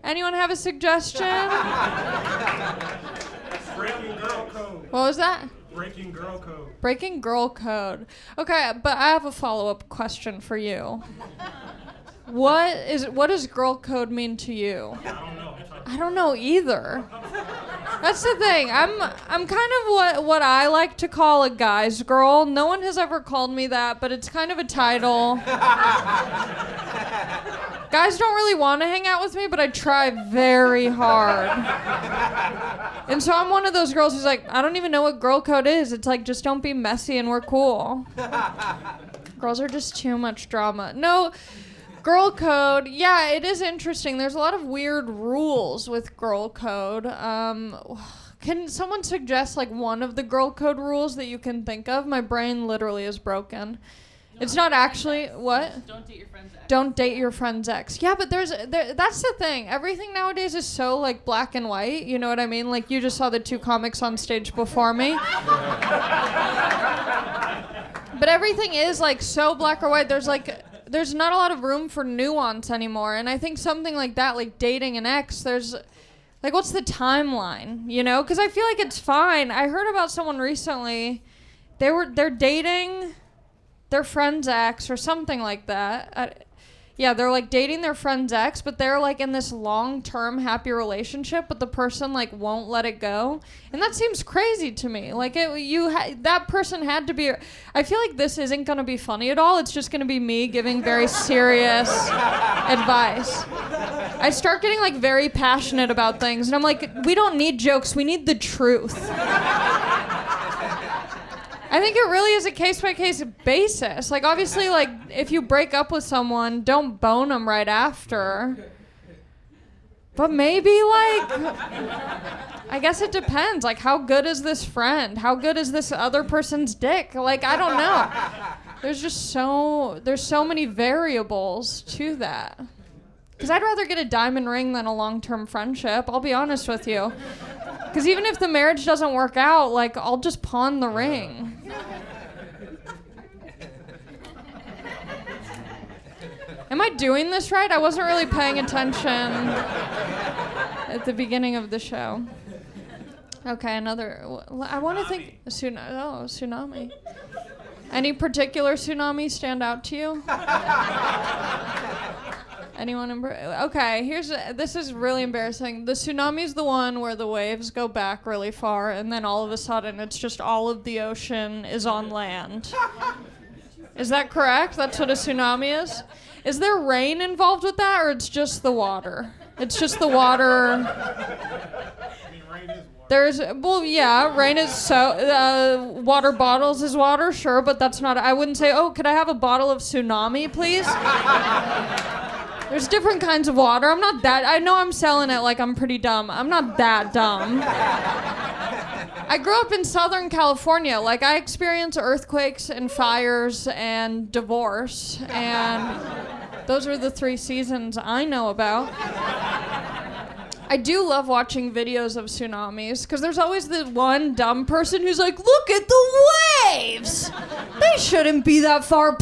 Anyone have a suggestion? Breaking girl code. What was that? Breaking girl code. Breaking girl code. Okay, but I have a follow-up question for you. What does girl code mean to you? I don't know either. That's the thing. I'm kind of what I like to call a guy's girl. No one has ever called me that, but it's kind of a title. Guys don't really want to hang out with me, but I try very hard. And so I'm one of those girls who's like, I don't even know what girl code is. It's like, just don't be messy and we're cool. Girls are just too much drama. No, girl code, yeah, it is interesting. There's a lot of weird rules with girl code. Can someone suggest like one of the girl code rules that you can think of? My brain literally is broken. It's not actually, what? Don't date your friend's ex. Don't date your friend's ex. Yeah, but that's the thing. Everything nowadays is so like black and white. You know what I mean? Like you just saw the two comics on stage before me. But everything is like so black or white. There's not a lot of room for nuance anymore. And I think something like that, like dating an ex, there's like, what's the timeline? You know? Because I feel like it's fine. I heard about someone recently. They're dating their friend's ex or something like that. Yeah, they're like dating their friend's ex, but they're like in this long-term happy relationship, but the person like won't let it go. And that seems crazy to me. Like that person had to be. I feel like this isn't going to be funny at all. It's just going to be me giving very serious advice. I start getting like very passionate about things, and I'm like, we don't need jokes. We need the truth. I think it really is a case-by-case basis. Like, obviously, like, if you break up with someone, don't bone them right after. But maybe, like, I guess it depends. Like, how good is this friend? How good is this other person's dick? Like, I don't know. There's so many variables to that. Because I'd rather get a diamond ring than a long-term friendship. I'll be honest with you. Because even if the marriage doesn't work out, like, I'll just pawn the ring. Am I doing this right? I wasn't really paying attention at the beginning of the show. Okay, another. I want to think. Tsunami. Any particular tsunami stand out to you? Anyone? Okay, this is really embarrassing. The tsunami is the one where the waves go back really far, and then all of a sudden it's just all of the ocean is on land. Is that correct? That's what a tsunami is? Is there rain involved with that, or it's just the water? It's just the water. I mean, rain is water. Rain is water bottles is water, sure, but that's not, I wouldn't say, oh, could I have a bottle of tsunami, please? There's different kinds of water. I know I'm selling it like I'm pretty dumb. I'm not that dumb. I grew up in Southern California. Like, I experience earthquakes and fires and divorce, and those are the 3 seasons I know about. I do love watching videos of tsunamis, because there's always the one dumb person who's like, look at the waves! They shouldn't be that far.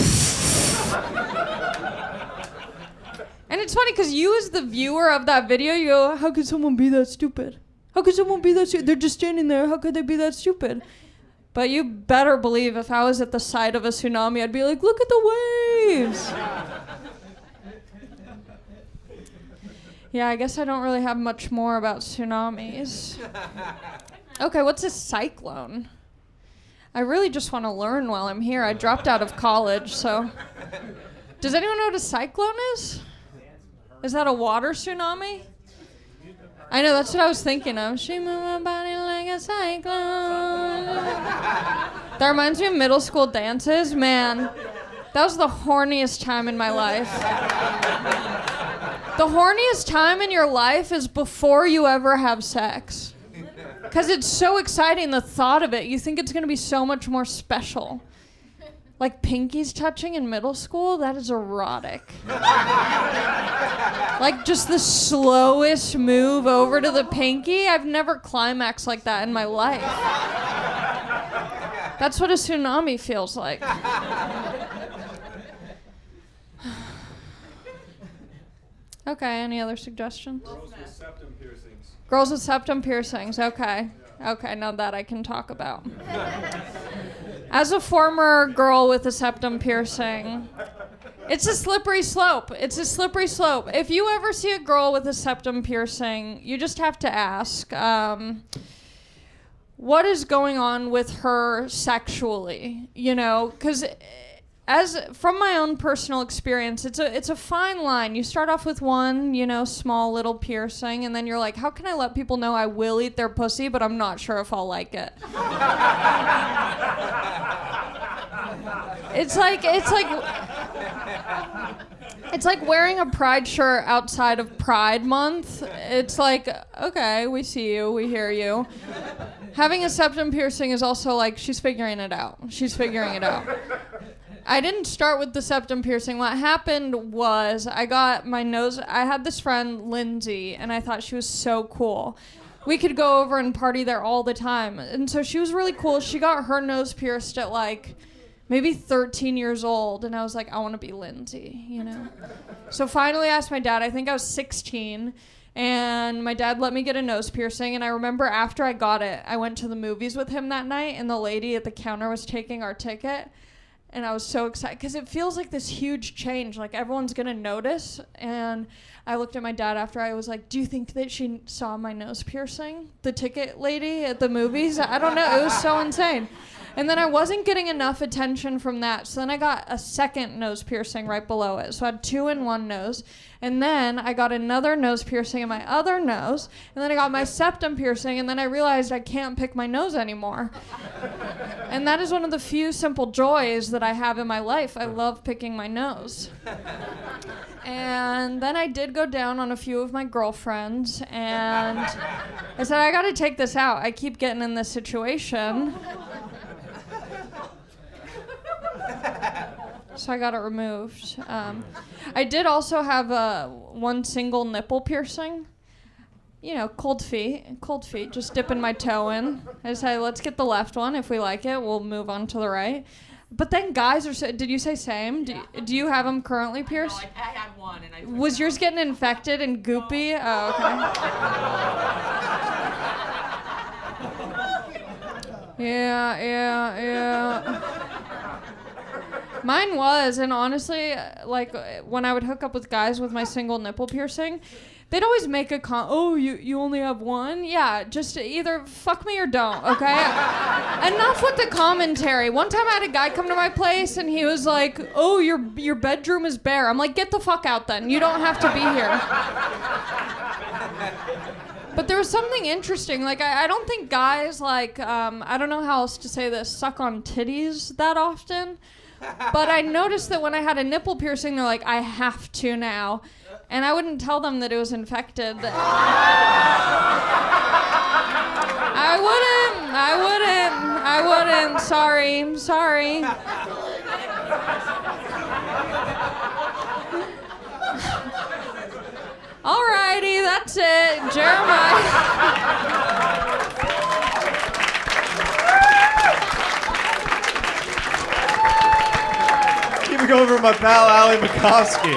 And it's funny because you as the viewer of that video, you go, how could someone be that stupid? How could someone be that stupid? They're just standing there. How could they be that stupid? But you better believe if I was at the side of a tsunami, I'd be like, look at the waves. Yeah, I guess I don't really have much more about tsunamis. Okay, what's a cyclone? I really just want to learn while I'm here. I dropped out of college, so. Does anyone know what a cyclone is? Is that a water tsunami? I know, that's what I was thinking of. She moved my body like a cyclone. That reminds me of middle school dances. Man, that was the horniest time in my life. The horniest time in your life is before you ever have sex. Because it's so exciting, the thought of it. You think it's going to be so much more special. Like pinkies touching in middle school, that is erotic. Like just the slowest move over to the pinky. I've never climaxed like that in my life. That's what a tsunami feels like. Okay, any other suggestions? Girls with septum piercings. Girls with septum piercings, okay. Okay, now that I can talk about. As a former girl with a septum piercing, it's a slippery slope. It's a slippery slope. If you ever see a girl with a septum piercing, you just have to ask, what is going on with her sexually? You know, because as from my own personal experience, it's a fine line. You start off with one, you know, small little piercing, and then you're like, how can I let people know I will eat their pussy, but I'm not sure if I'll like it. It's like wearing a pride shirt outside of Pride Month. It's like, okay, we see you, we hear you. Having a septum piercing is also like, she's figuring it out. She's figuring it out. I didn't start with the septum piercing. What happened was I got my nose. I had this friend, Lindsay, and I thought she was so cool. We could go over and party there all the time. And so she was really cool. She got her nose pierced at like maybe 13 years old. And I was like, I want to be Lindsay, you know? So finally I asked my dad. I think I was 16. And my dad let me get a nose piercing. And I remember after I got it, I went to the movies with him that night. And the lady at the counter was taking our ticket. And I was so excited because it feels like this huge change. Like everyone's going to notice. And I looked at my dad after. I was like, do you think that she saw my nose piercing? The ticket lady at the movies? I don't know. It was so insane. And then I wasn't getting enough attention from that. So then I got a second nose piercing right below it. So I had 2 in one nose. And then I got another nose piercing in my other nose. And then I got my septum piercing. And then I realized I can't pick my nose anymore. And that is one of the few simple joys that I have in my life. I love picking my nose. And then I did go down on a few of my girlfriends. And I said, I got to take this out. I keep getting in this situation. So I got it removed. I did also have one single nipple piercing. You know, cold feet, just dipping my toe in. I decided, let's get the left one. If we like it, we'll move on to the right. But then guys are, did you say same? Do you have them currently pierced? No, I had one. And Was yours getting infected and goopy? No. Oh, okay. Yeah. Mine was, and honestly, like, when I would hook up with guys with my single nipple piercing, they'd always make a oh, you only have one? Yeah, just either fuck me or don't, okay? Enough with the commentary. One time I had a guy come to my place, and he was like, oh, your bedroom is bare. I'm like, get the fuck out then. You don't have to be here. But there was something interesting. Like, I don't think guys, like, I don't know how else to say this, suck on titties that often. But I noticed that when I had a nipple piercing, they're like, I have to now. And I wouldn't tell them that it was infected. I wouldn't. Sorry. Alrighty, that's it. Jeremiah. Keep it going for my pal, Ali Macofsky.